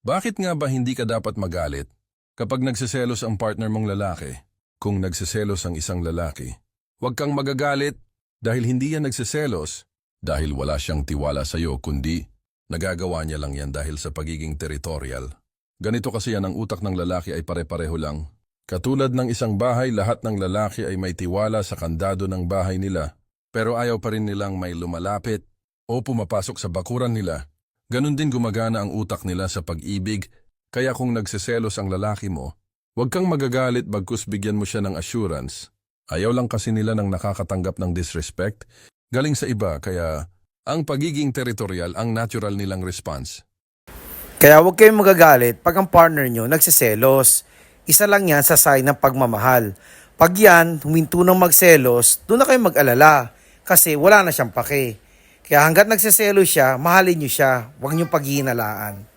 Bakit nga ba hindi ka dapat magalit kapag nagsiselos ang partner mong lalaki? Kung nagsiselos ang isang lalaki, huwag kang magagalit dahil hindi yan nagsiselos dahil wala siyang tiwala sa iyo kundi nagagawa niya lang yan dahil sa pagiging territorial. Ganito kasi yan, ang utak ng lalaki ay pare-pareho lang. Katulad ng isang bahay, lahat ng lalaki ay may tiwala sa kandado ng bahay nila pero ayaw pa rin nilang may lumalapit o pumapasok sa bakuran nila. Ganon din gumagana ang utak nila sa pag-ibig, kaya kung nagsiselos ang lalaki mo, huwag kang magagalit bagkus bigyan mo siya ng assurance. Ayaw lang kasi nila ng nakakatanggap ng disrespect, galing sa iba, kaya ang pagiging territorial ang natural nilang response. Kaya huwag kayong magagalit pag ang partner nyo nagsiselos. Isa lang yan sa sign ng pagmamahal. Pag yan, huminto ng magselos, doon na kayo mag-alala kasi wala na siyang pake. Kaya hanggat nagsiselos siya, mahalin nyo siya, huwag nyo paghihinalaan.